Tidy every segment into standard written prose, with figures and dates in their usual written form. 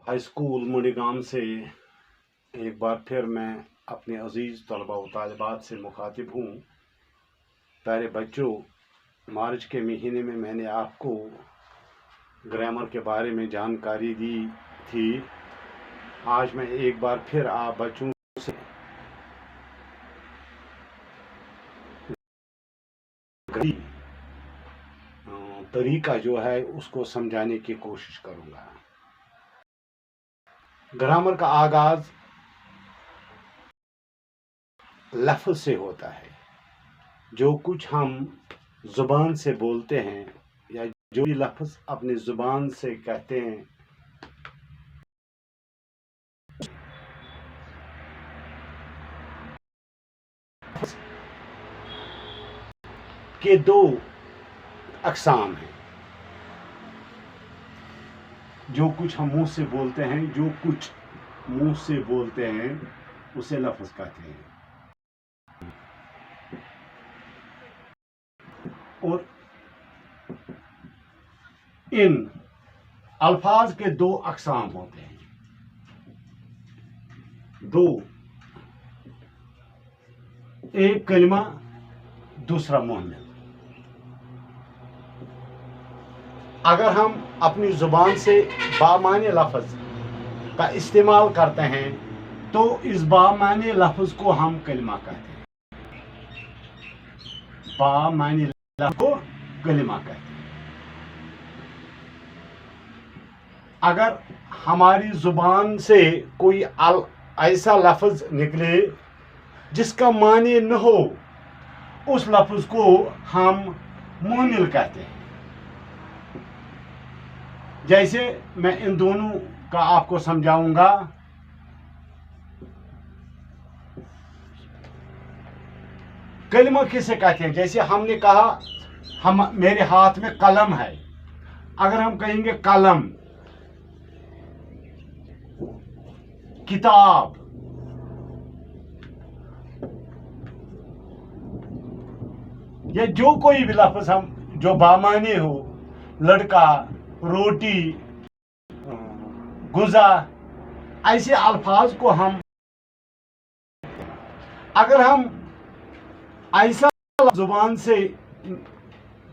High school मुंडीगाम से एक बार फिर मैं अपने अजीज़ तलबा व तालिबात से मुखातिब हूँ। प्यारे बच्चों, मार्च के महीने में मैंने आपको ग्रामर के बारे में जानकारी दी थी। आज मैं एक बार फिर आप बच्चों से तरीका जो है उसको समझाने की कोशिश करूँगा। ग्रामर का आगाज लफ्ज़ से होता है। जो कुछ हम ज़ुबान से बोलते हैं या जो भी लफ्ज़ अपनी ज़ुबान से कहते हैं, के दो अक़साम हैं। जो कुछ हम मुंह से बोलते हैं, जो कुछ मुंह से बोलते हैं उसे लफ्ज़ कहते हैं। और इन अल्फाज के दो अक़साम होते हैं। दो, एक कलिमा, दूसरा मुहम्मल। अगर हम अपनी ज़ुबान से बामाने लफ्ज़ का इस्तेमाल करते हैं तो इस बामाने लफ्ज़ को हम कलिमा कहते हैं। बामाने लफ्ज़ को कलिमा कहते हैं। अगर हमारी ज़ुबान से कोई ऐसा लफ्ज़ निकले जिसका माने न हो, उस लफ्ज़ को हम मुहम्मल कहते हैं। जैसे मैं इन दोनों का आपको समझाऊंगा। कलिमा किसे कहते हैं? जैसे हमने कहा मेरे हाथ में कलम है। अगर हम कहेंगे कलम, किताब, या जो कोई भी लफ्ज़ हम जो बामाने हो, लड़का, रोटी, गुज़ा, ऐसे अल्फाज को हम, अगर हम ऐसा ज़ुबान से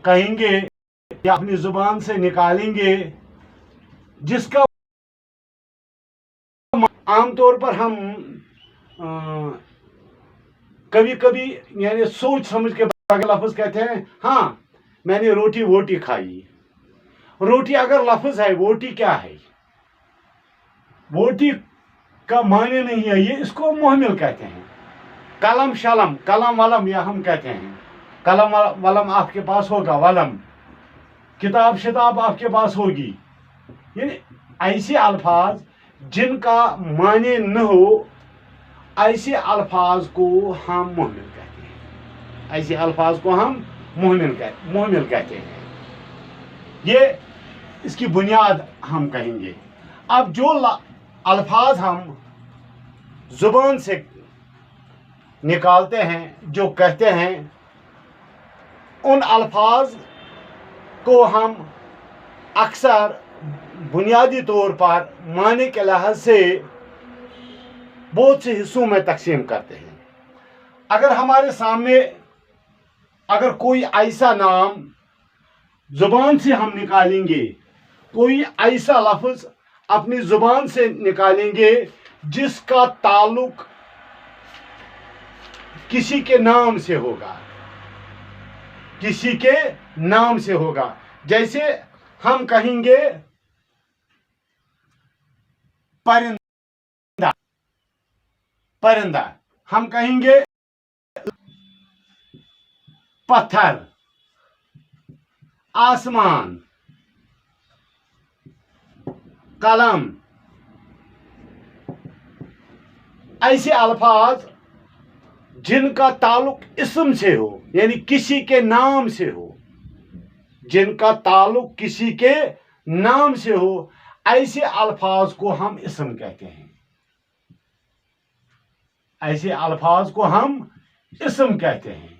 कहेंगे या अपनी ज़ुबान से निकालेंगे जिसका आमतौर पर हम कभी कभी यानी सोच समझ के लफ्ज़ कहते हैं। हाँ, मैंने रोटी वोटी खाई। रोटी अगर लफ्ज़ है, वोटी क्या है? वोटी का माने नहीं है, ये इसको मुहम्मल कहते हैं। कलम शलम, कलम वलम, या हम कहते हैं कलम वलम आपके पास होगा, वलम, किताब शिताब आपके पास होगी। यानी ऐसे अल्फाज जिनका माने न हो, ऐसे अल्फाज को हम मुहम्मल कहते हैं। ऐसे अल्फाज को हम मुहम्मल कहते हैं। ये इसकी बुनियाद हम कहेंगे। अब जो अल्फाज हम ज़ुबान से निकालते हैं, जो कहते हैं, उन अल्फाज को हम अक्सर बुनियादी तौर पर माने के लिहाज से बहुत से हिस्सों में तकसीम करते हैं। अगर हमारे सामने अगर कोई ऐसा नाम ज़ुबान से हम निकालेंगे, कोई ऐसा लफ्ज़ अपनी ज़ुबान से निकालेंगे जिसका ताल्लुक किसी के नाम से होगा, किसी के नाम से होगा। जैसे हम कहेंगे परिंदा, परिंदा, हम कहेंगे पत्थर, आसमान, कलम। ऐसे अल्फाज जिनका ताल्लुक इस्म से हो, यानी किसी के नाम से हो, जिनका ताल्लुक किसी के नाम से हो, ऐसे अल्फाज को हम इस्म कहते हैं। ऐसे अल्फाज को हम इस्म कहते हैं।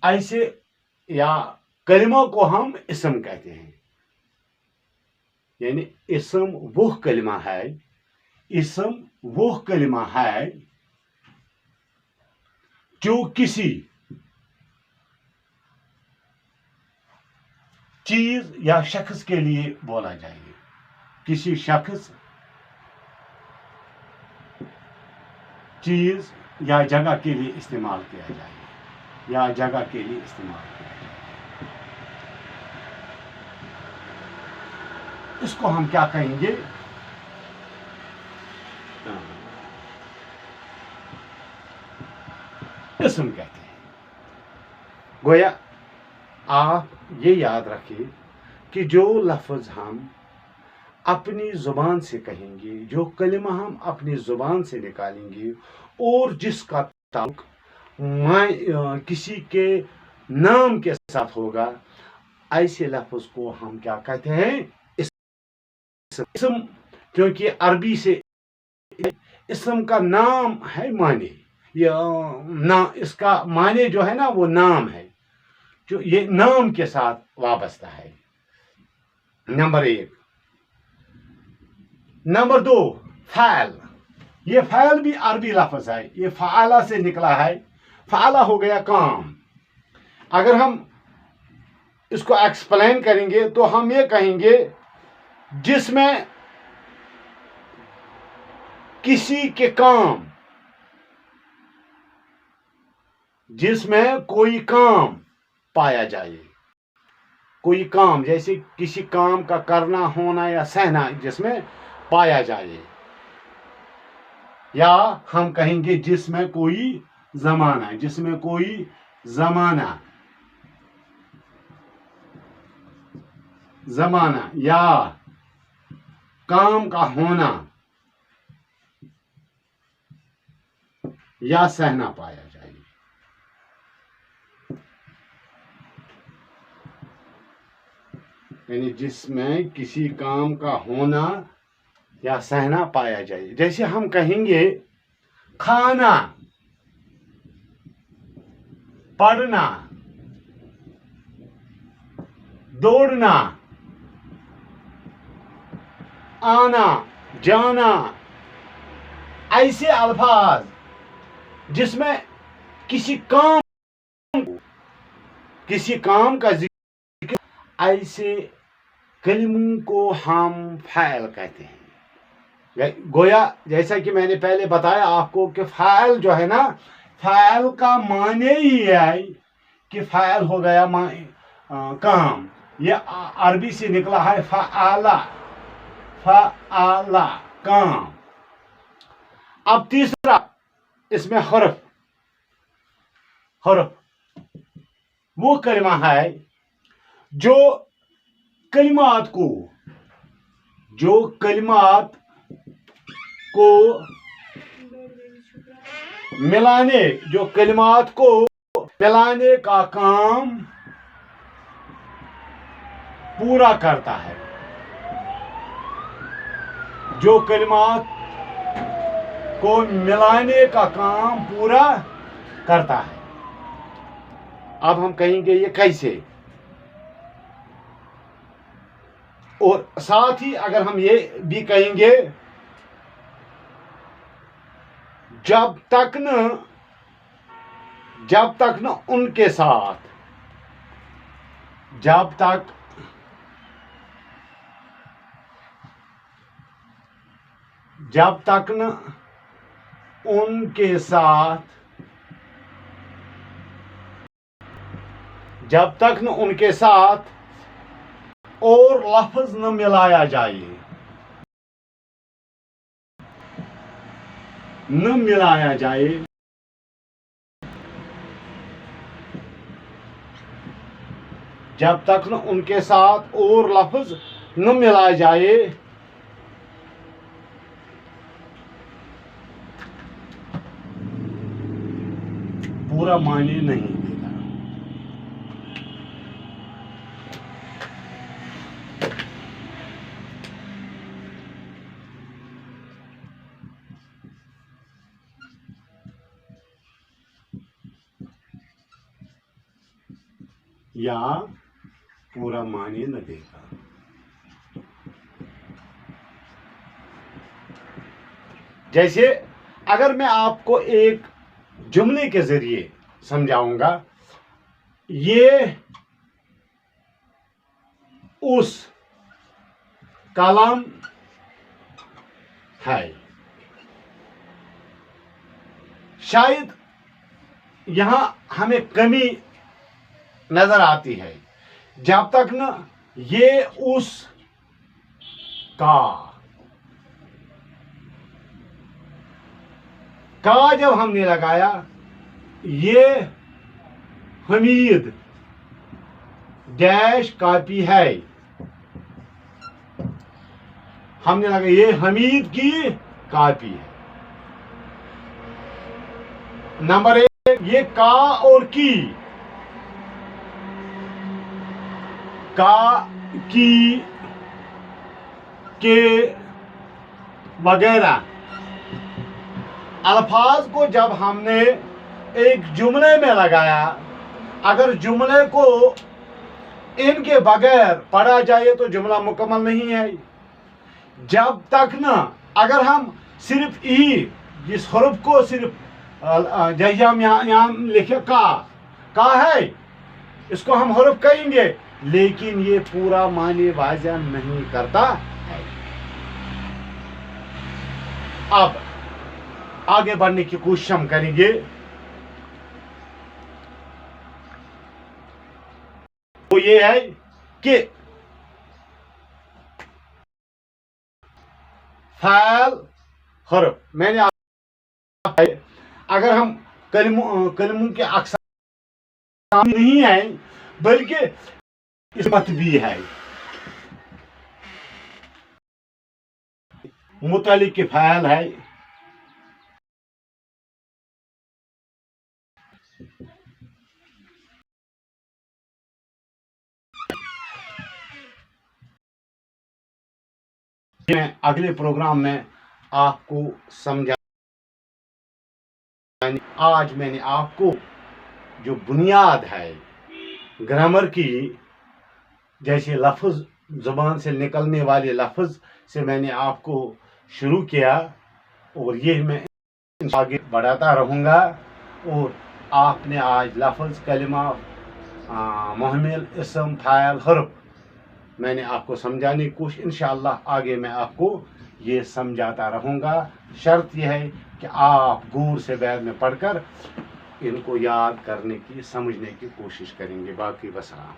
ऐसे या कलिमा को हम इस्म कहते हैं। यानी इसम वो कलिमा है, इसम वो कलिमा है जो किसी चीज या शख्स के लिए बोला जाए, किसी शख्स, चीज या जगह के लिए इस्तेमाल किया जाए, या जगह के लिए इस्तेमाल किया जाए। इसको हम क्या कहेंगे? इसम कहते हैं। गोया आप ये याद रखिए कि जो लफ्ज़ हम अपनी ज़ुबान से कहेंगे, जो कलिमा हम अपनी ज़ुबान से निकालेंगे, और जिसका ताल्लुक किसी के नाम के साथ होगा, ऐसे लफ्ज़ को हम क्या कहते हैं? इसम। क्योंकि अरबी से इसम का नाम है माने, या इसका माने जो है ना वो नाम है, जो ये नाम के साथ वाबस्ता है। नंबर 1। Number 2, file. ये फ़ाइल भी अरबी लफ्ज़ है, ये फ़ाला से निकला है। फ़ाला हो गया काम। अगर हम इसको एक्सप्लेन करेंगे तो हम ये कहेंगे जिसमें किसी के काम, जिसमें कोई काम पाया जाए, कोई काम, जैसे किसी काम का करना, होना या सहना जिसमें पाया जाए, या हम कहेंगे जिसमें कोई जमाना, जिसमें कोई जमाना, जमाना या काम का होना या सहना पाया जाए। यानी जिसमें किसी काम का होना या सहना पाया जाए। जैसे हम कहेंगे खाना, पढ़ना, दौड़ना, आना, जाना, ऐसे अल्फाज जिसमें किसी काम का जिक्र, ऐसे कलिमों को हम फ़ाइल कहते हैं। गोया जैसा कि मैंने पहले बताया आपको कि फ़ाइल जो है ना, फ़ाइल का माने ही है कि फ़ाइल हो गया काम। ये अरबी से निकला है फ़आला, फ़आला काम। अब तीसरा, इसमें हरफ वो कलिमा है जो कलिमात को मिलाने, जो कलिमात को मिलाने का काम पूरा करता है, जो कलिमात को मिलाने का काम पूरा करता है। अब हम कहेंगे ये कैसे, और साथ ही अगर हम ये भी कहेंगे जब तक न उनके साथ, जब तक न उनके साथ, जब तक न उनके साथ और लफ्ज न मिलाया जाए, जब तक न उनके साथ और लफ्ज न मिलाया जाए, पूरा मायने नहीं देगा। या पूरा मायने न देगा। جیسے اگر میں آپ کو ایک جملے کے ذریعے سمجھاؤں گا، یہ اس قلم ہے، شاید یہاں ہمیں کمی نظر آتی ہے جب تک نا یہ اس کا جب ہم نے لگایا، یہ حمید ڈیش کاپی ہے، ہم نے لگا یہ حمید کی کاپی ہے۔ نمبر 1 یہ کا اور کی کے وغیرہ الفاظ کو جب ہم نے ایک جملے میں لگایا، اگر جملے کو ان کے بغیر پڑھا جائے تو جملہ مکمل نہیں ہے۔ جب تک نا اگر ہم صرف ای جس حرف کو صرف جیسے ہم یہاں لکھے کا ہے، اس کو ہم حرف کہیں گے، لیکن یہ پورا معنی واضح نہیں کرتا ہے۔ اب آگے بڑھنے کی کوشش ہم کریں گے۔ وہ یہ ہے کہ فعل حرف، میں نے اگر ہم کلموں کے اقسام نہیں ہیں بلکہ اسمت بھی ہے، متعلق کے فعل ہے، میں اگلے پروگرام میں آپ کو سمجھا۔ آج میں نے آپ کو جو بنیاد ہے گرامر کی، جیسے لفظ زبان سے نکلنے والے لفظ سے میں نے آپ کو شروع کیا، اور یہ میں آگے بڑھاتا رہوں گا، اور آپ نے آج لفظ، کلمہ، محمل، اسم، فاعل، حرف میں نے آپ کو سمجھانے کی کوشش، انشاءاللہ آگے میں آپ کو یہ سمجھاتا رہوں گا۔ شرط یہ ہے کہ آپ غور سے بعد میں پڑھ کر ان کو یاد کرنے کی، سمجھنے کی کوشش کریں گے۔ باقی وسلام۔